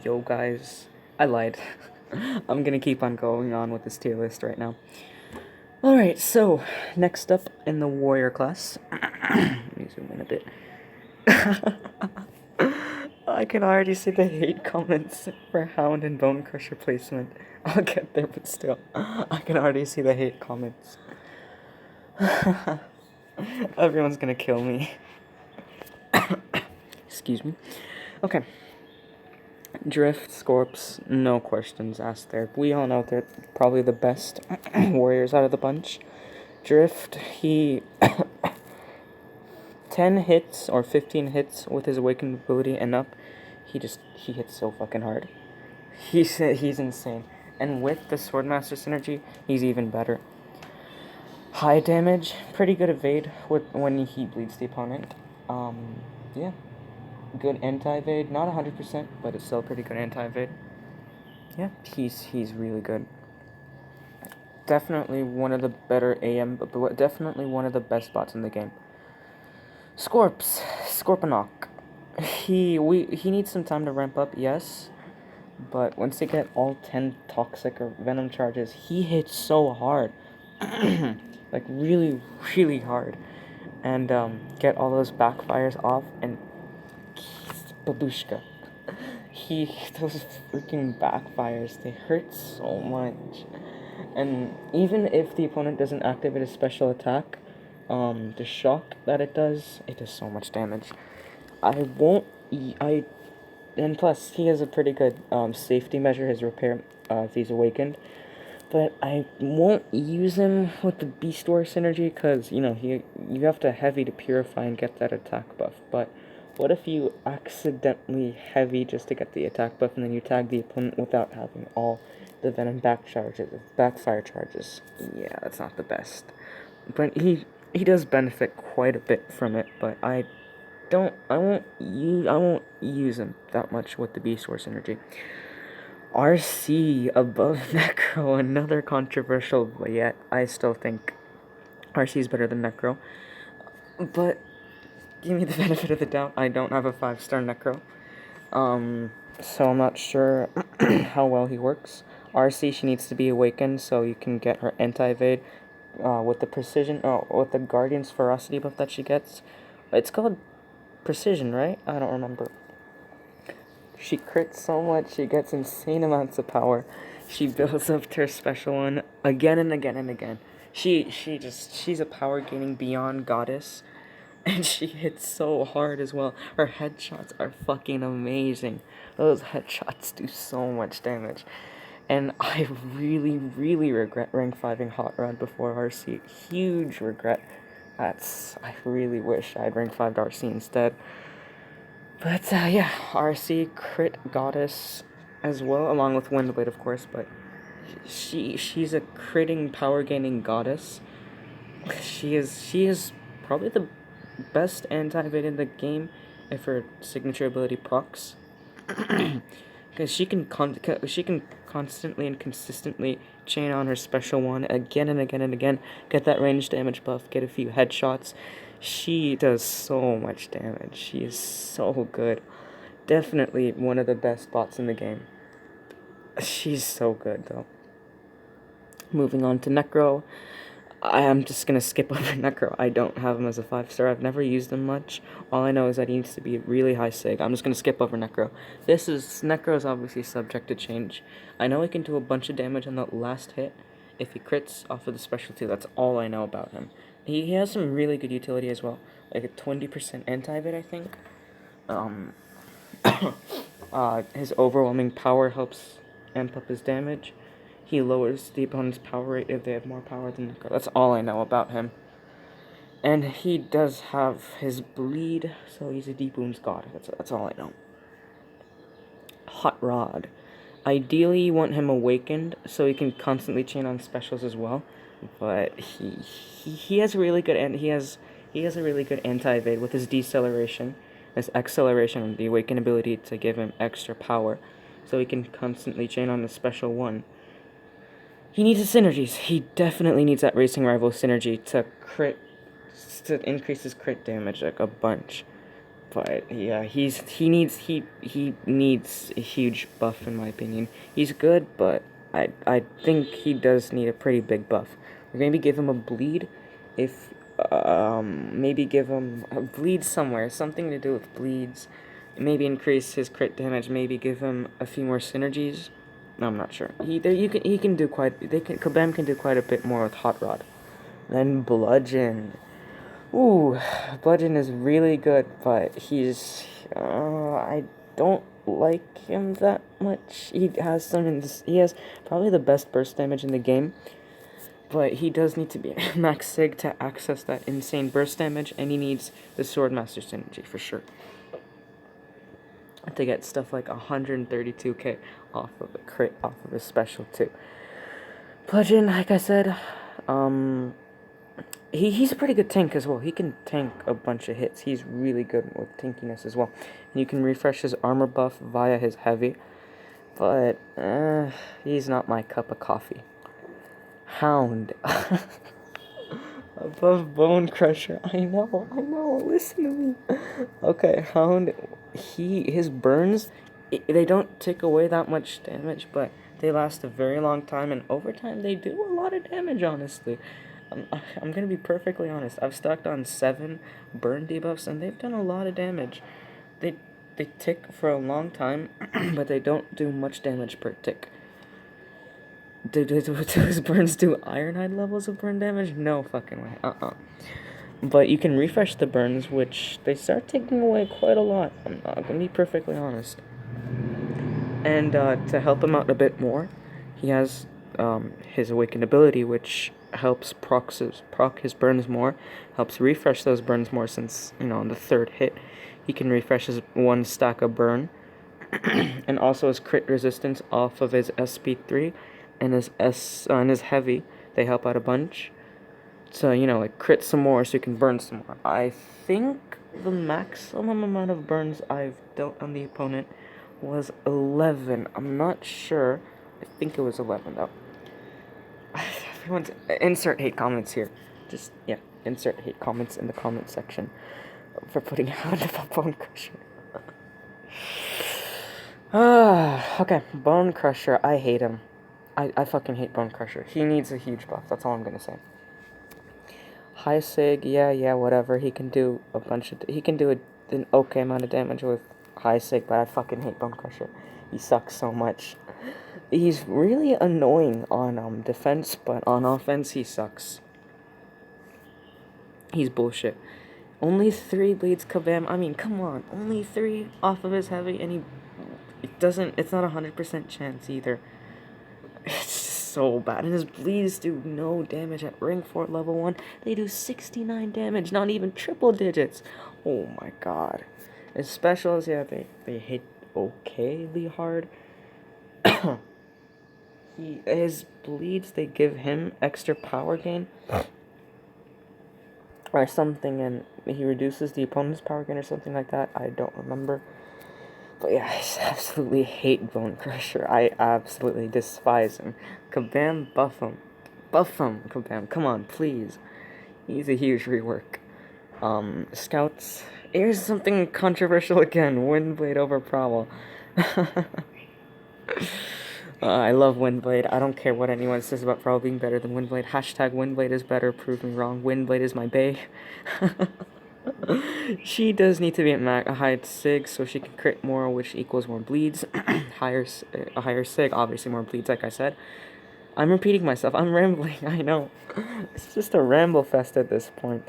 Yo guys, I lied. I'm gonna keep on going on with this tier list right now. Alright, so next up in the warrior class. Let me zoom in a bit. I can already see the hate comments for Hound and Bone Crusher placement. I'll get there, but still. I can already see the hate comments. Everyone's gonna kill me. Excuse me. Okay. Drift, Scorps, no questions asked there. We all know they're probably the best warriors out of the bunch. Drift, he 10 hits or 15 hits with his awakened ability and up, he hits so fucking hard. He's insane. And with the Swordmaster synergy, he's even better. High damage, pretty good evade when he bleeds the opponent. Yeah. Good anti-evade, not 100%, but it's still pretty good anti-evade. Yeah, he's really good. Definitely one of the better AM, but definitely one of the best bots in the game. Scorponok. He needs some time to ramp up, yes, but once they get all 10 toxic or venom charges, he hits so hard, like really, really hard, and get all those backfires off and babushka. Those freaking backfires, they hurt so much. And even if the opponent doesn't activate a special attack, the shock that it does so much damage. And plus, he has a pretty good safety measure, his repair, if he's awakened. But I won't use him with the Beast War synergy, because, you have to heavy to purify and get that attack buff. But what if you accidentally heavy just to get the attack buff, and then you tag the opponent without having all the venom backfire charges? Yeah, that's not the best. But he does benefit quite a bit from it, but I won't use him that much with the Beast War synergy. RC above Necro, another controversial, but yet I still think RC is better than Necro. But give me the benefit of the doubt. I don't have a 5-star Necro, so I'm not sure how well he works. RC, she needs to be awakened so you can get her anti-evade with the precision. With the Guardian's ferocity buff that she gets. It's called precision, right? I don't remember. She crits so much, she gets insane amounts of power. She builds up her special one again and again and again. She's a power gaining beyond goddess. And she hits so hard as well. Her headshots are fucking amazing. Those headshots do so much damage. And I really, really regret rank 5ing Hot Rod before RC. Huge regret. I really wish I'd rank 5'd RC instead. But, yeah, RC, crit goddess as well, along with Windblade, of course, but she's a critting, power-gaining goddess. She is probably the best anti-evade in the game if her signature ability procs. Because she can constantly and consistently chain on her special one again and again and again, get that range damage buff, get a few headshots. She does so much damage. She is so good. Definitely one of the best bots in the game. She's so good, though. Moving on to Necro. I am just going to skip over Necro. I don't have him as a 5-star. I've never used him much. All I know is that he needs to be really high sig. I'm just going to skip over Necro. Necro is obviously subject to change. I know he can do a bunch of damage on the last hit if he crits off of the specialty. That's all I know about him. He has some really good utility as well. Like a 20% anti-evade, I think. His overwhelming power helps amp up his damage. He lowers the opponent's power rate if they have more power than Necro. That's all I know about him. And he does have his bleed, so he's a deep wounds god. That's all I know. Hot Rod. Ideally, you want him awakened so he can constantly chain on specials as well. But he has a really good anti-evade with his deceleration, his acceleration, and the awakened ability to give him extra power, so he can constantly chain on the special one. He needs his synergies. He definitely needs that racing rival synergy to increase his crit damage like a bunch. But yeah, he needs a huge buff in my opinion. He's good, but I think he does need a pretty big buff. Maybe give him a bleed, if maybe give him a bleed somewhere, something to do with bleeds. Maybe increase his crit damage. Maybe give him a few more synergies. No, I'm not sure. He can do quite. Kabam can do quite a bit more with Hot Rod. Then Bludgeon. Ooh, Bludgeon is really good, but I don't like him that much. He has probably the best burst damage in the game, but he does need to be max sig to access that insane burst damage, and he needs the Swordmaster synergy for sure to get stuff like 132k off of a crit, off of his special too. Bludgeon, like I said, he's a pretty good tank as well. He can tank a bunch of hits. He's really good with tankiness as well. And you can refresh his armor buff via his heavy, but he's not my cup of coffee. Hound. Above Bone Crusher. I know, listen to me. Okay, Hound, his burns, they don't take away that much damage, but they last a very long time, and over time they do a lot of damage, honestly. I'm gonna be perfectly honest. I've stuck on 7 burn debuffs, and they've done a lot of damage. They tick for a long time, but they don't do much damage per tick. Do his burns do Ironhide levels of burn damage? No fucking way. But you can refresh the burns, which they start taking away quite a lot. I'm not gonna be perfectly honest. And to help him out a bit more, he has his Awakened ability, which helps proc his burns more, helps refresh those burns more, since, on the 3rd hit, he can refresh his 1 stack of burn, and also his crit resistance off of his SP3, and his heavy, they help out a bunch. So, like, crit some more so you can burn some more. I think the maximum amount of burns I've dealt on the opponent was 11. I'm not sure. I think it was 11, though. Everyone's... Insert hate comments here. Just, yeah, insert hate comments in the comment section for putting out a Bone Crusher. Okay, Bone Crusher, I hate him. I fucking hate Bone Crusher. He needs a huge buff, that's all I'm gonna say. High Sig, yeah, whatever. He can do a bunch of... He can do an okay amount of damage with High Sig, but I fucking hate Bone Crusher. He sucks so much. He's really annoying on defense, but on offense, he sucks. He's bullshit. Only 3 bleeds Kabam. I mean, come on. Only 3 off of his heavy, and it's not 100% chance either. It's so bad. And his bleeds do no damage at ring 4 level 1. They do 69 damage, not even triple digits. Oh my god. His specials, yeah, they hit okayly hard. His bleeds, they give him extra power gain or something, and he reduces the opponent's power gain or something like that. I don't remember. But yeah, I just absolutely hate Bone Crusher. I absolutely despise him. Kabam, buff him. Buff him, Kabam. Come on, please. He's a huge rework. Scouts. Here's something controversial again. Windblade over Prowl. I love Windblade. I don't care what anyone says about Prowl being better than Windblade. Hashtag Windblade is better. Prove me wrong. Windblade is my bae. She does need to be at a high sig so she can crit more, which equals more bleeds. A higher sig, obviously more bleeds, like I said. I'm repeating myself. I'm rambling. I know. It's just a ramble fest at this point.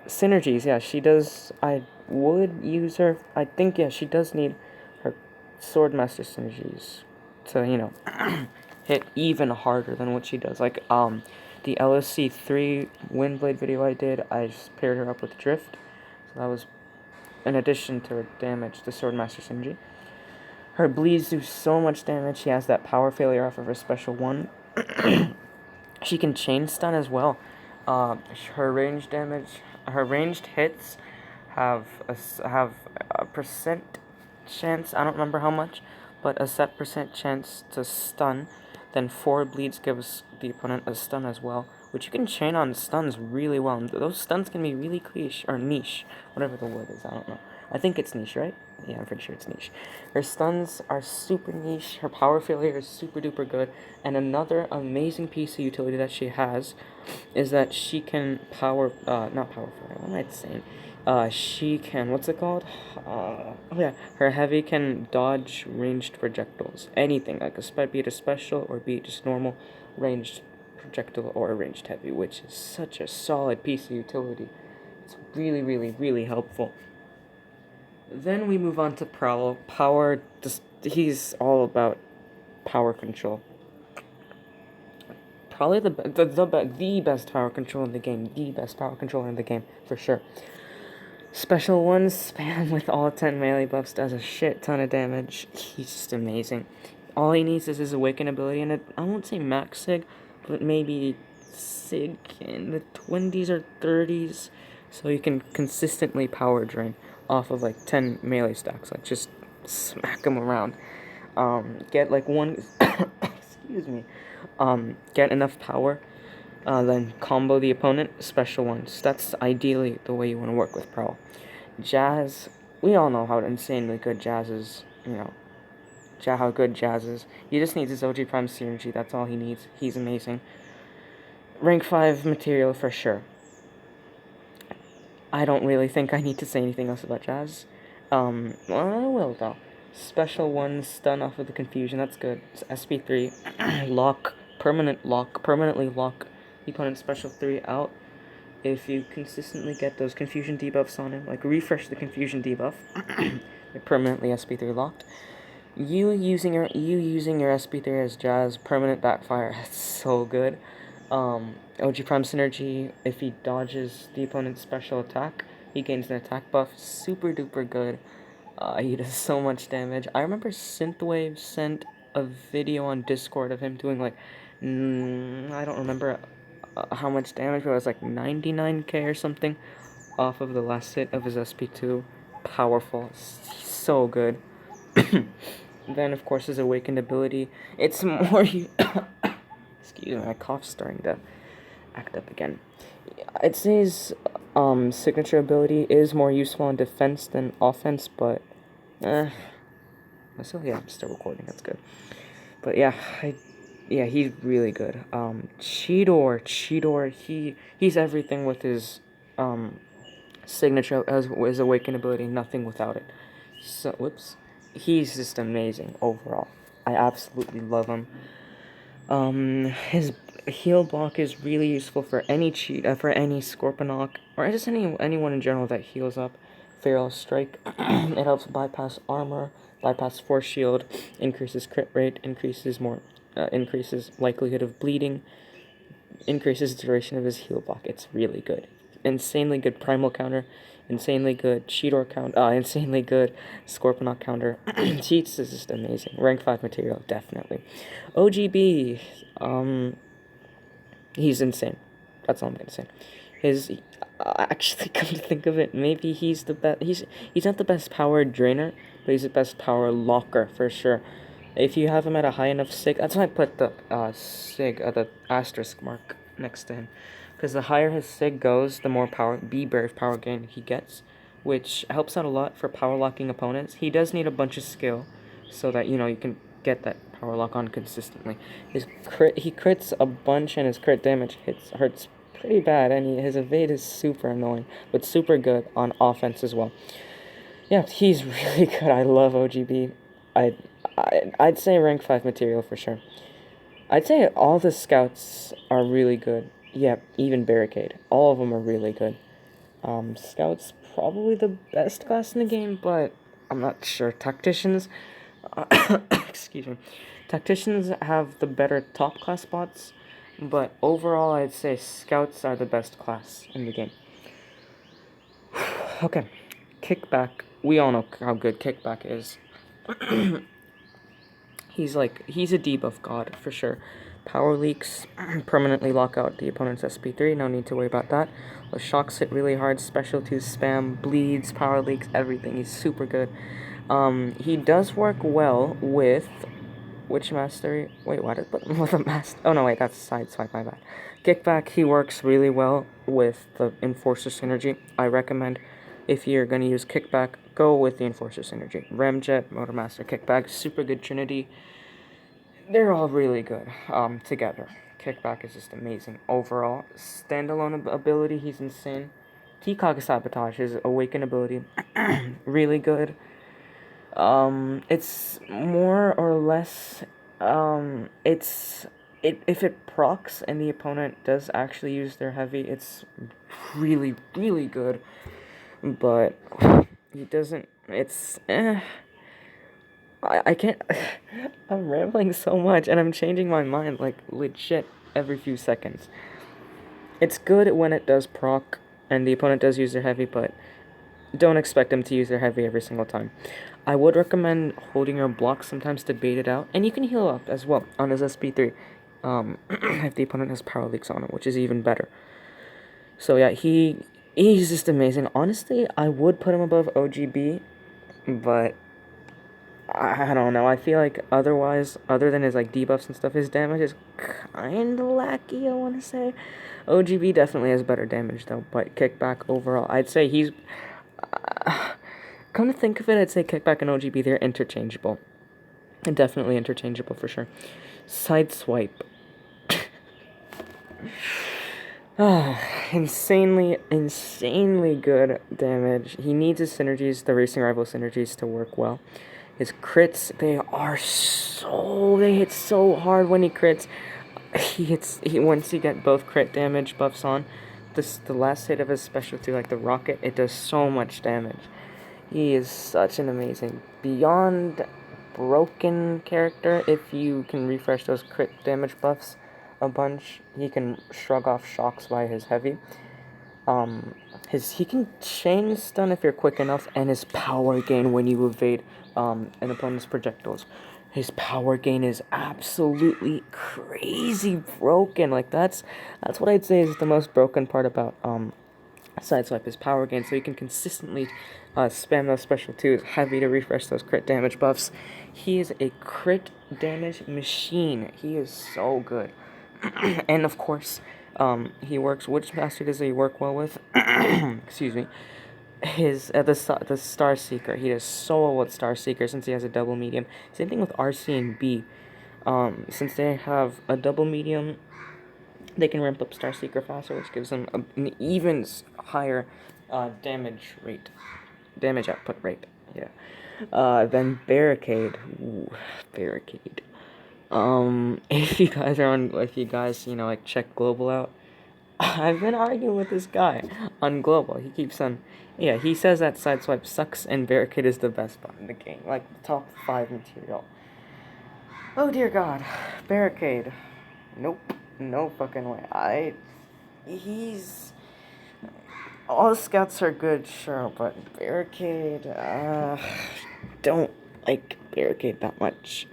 Synergies, yeah, she does. I would use her. I think, yeah, she does need her Swordmaster synergies to, hit even harder than what she does. Like, the LSC 3 Windblade video I did, I just paired her up with Drift. So that was in addition to her damage, the Swordmaster synergy. Her bleeds do so much damage. She has that power failure off of her special 1. She can chain stun as well. Her ranged hits have a percent chance, I don't remember how much, but a set percent chance to stun. Then 4 bleeds gives the opponent a stun as well, which you can chain on stuns really well. And those stuns can be really cliche, or niche, whatever the word is, I don't know. I think it's niche, right? Yeah, I'm pretty sure it's niche. Her stuns are super niche, her power failure is super duper good, and another amazing piece of utility that she has is that she can not power failure, what am I saying? She can, what's it called? Oh yeah, her heavy can dodge ranged projectiles. Anything, like be it a special or be it just normal ranged projectile or a ranged heavy, which is such a solid piece of utility. It's really, really, really helpful. Then we move on to Prowl. He's all about power control. Probably the best power control in the game. The best power controller in the game, for sure. Special 1 spam with all 10 melee buffs does a shit ton of damage. He's just amazing. All he needs is his awaken ability, and I won't say max sig, but maybe sig in the 20s or 30s, so you can consistently power drain off of like 10 melee stacks, like just smack him around. Get like one, excuse me, get enough power, then combo the opponent, special ones. That's ideally the way you want to work with Prowl. Jazz, we all know how insanely good Jazz is, how good Jazz is. He just needs his OG Prime Synergy, that's all he needs. He's amazing. Rank 5 material for sure. I don't really think I need to say anything else about Jazz. Well, I will though. Special 1, stun off of the confusion, that's good. It's SP3, permanently lock the opponent's special 3 out. If you consistently get those confusion debuffs on him, like refresh the confusion debuff, they're permanently SP3 locked. You using your SP3 as Jazz, permanent backfire, that's so good. OG Prime Synergy, if he dodges the opponent's special attack, he gains an attack buff, super duper good. He does so much damage. I remember Synthwave sent a video on Discord of him doing like, I don't remember how much damage, but it was like 99k or something off of the last hit of his SP2. Powerful. So good. Then, of course, his awakened ability. It's more... Excuse me, my cough's starting to act up again. I'd say his signature ability is more useful in defense than offense, but... I'm still recording, that's good. But yeah, he's really good. Chidor, he's everything with his signature as his awaken ability, nothing without it. So, he's just amazing overall. I absolutely love him. His heal block is really useful for any for any Scorponok, or just anyone in general that heals up. Feral Strike, it helps bypass armor, bypass force shield, increases crit rate, increases likelihood of bleeding, increases the duration of his heal block. It's really good. Insanely good primal counter, insanely good Chidor counter, insanely good Scorponok counter. Cheats is just amazing. Rank 5 material, definitely. OGB, he's insane. That's all I'm gonna say. Actually, come to think of it, maybe he's the best. He's not the best power drainer, but he's the best power locker for sure. If you have him at a high enough sig, that's why I put the the asterisk mark next to him, because the higher his sig goes, the more brave power gain he gets, which helps out a lot for power locking opponents. He does need a bunch of skill, so that you can get that power lock on consistently. He crits a bunch, and his crit damage hurts pretty bad, and his evade is super annoying, but super good on offense as well. Yeah, he's really good. I love OGB. I'd say rank 5 material for sure. I'd say all the scouts are really good. Yeah, even Barricade. All of them are really good. Scouts probably the best class in the game, but I'm not sure. Tacticians, excuse me. Tacticians have the better top class spots, but overall I'd say scouts are the best class in the game. Okay, Kickback. We all know how good Kickback is. He's a debuff god for sure. Power leaks permanently lock out the opponent's SP3, no need to worry about that. The shocks hit really hard, special 2 spam, bleeds, power leaks, everything. He's super good. He does work well with Witch Mastery. Wait, what? With a master? Oh no, wait, that's Sideswipe. My bad. Kickback. He works really well with the Enforcer synergy. I recommend if you're gonna use Kickback, go with the Enforcer synergy. Ramjet, Motor Master, Kickback, super good trinity. They're all really good together. Kickback is just amazing overall. Standalone ability, he's insane. T-Cog Sabotage, his Awaken ability, really good. It's more or less, if it procs and the opponent does actually use their heavy, it's really, really good. But he doesn't, I can't, I'm rambling so much, and I'm changing my mind, like, legit, every few seconds. It's good when it does proc, and the opponent does use their heavy, but don't expect them to use their heavy every single time. I would recommend holding your block sometimes to bait it out, and you can heal up as well on his SP3, if the opponent has power leaks on it, which is even better. So yeah, he's just amazing. Honestly, I would put him above OGB, but I don't know. I feel like otherwise, other than his like debuffs and stuff, his damage is kind of lackey. I want to say, OGB definitely has better damage though. But Kickback overall, I'd say he's. Come to think of it, I'd say Kickback and OGB, they're interchangeable. And definitely interchangeable for sure. Sideswipe. Insanely good damage. He needs his synergies, the Racing Rival synergies, to work well. His crits, they hit so hard when he crits. Once you get both crit damage buffs on, the last hit of his special 2, like the rocket, it does so much damage. He is such an amazing, beyond broken character. If you can refresh those crit damage buffs a bunch, he can shrug off shocks by his heavy. He can chain stun if you're quick enough, and his power gain when you evade an opponent's projectiles. His power gain is absolutely crazy broken. Like that's what I'd say is the most broken part about Sideswipe, his power gain, so he can consistently spam those special 2s heavy to refresh those crit damage buffs. He is a crit damage machine. He is so good. And of course, he works. Which master does he work well with? Excuse me. The Star Seeker. He does so well with Star Seeker since he has a double medium. Same thing with RC and B. Since they have a double medium, they can ramp up Star Seeker faster, which gives them an even higher damage output rate. Yeah. Then Barricade. Ooh, Barricade. If you guys, like, check Global out, I've been arguing with this guy on Global. He keeps on, he says that Sideswipe sucks and Barricade is the best bot in the game, like, top 5 material. Oh dear God, Barricade. Nope, no fucking way. All scouts are good, sure, but Barricade, don't like Barricade that much.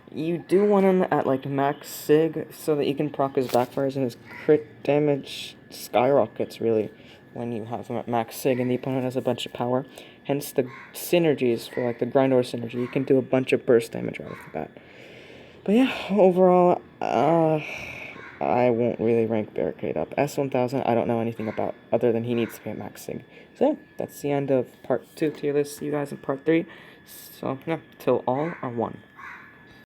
You do want him at, like, max sig, so that you can proc his backfires, and his crit damage skyrockets, really, when you have him at max sig, and the opponent has a bunch of power. Hence the synergies for, like, the Grindor synergy. You can do a bunch of burst damage right off the bat. But yeah, overall, I won't really rank Barricade up. S1000, I don't know anything about, other than he needs to be at max sig. So yeah, that's the end of part 2 tier list. See you guys in part 3. So yeah, till all are one.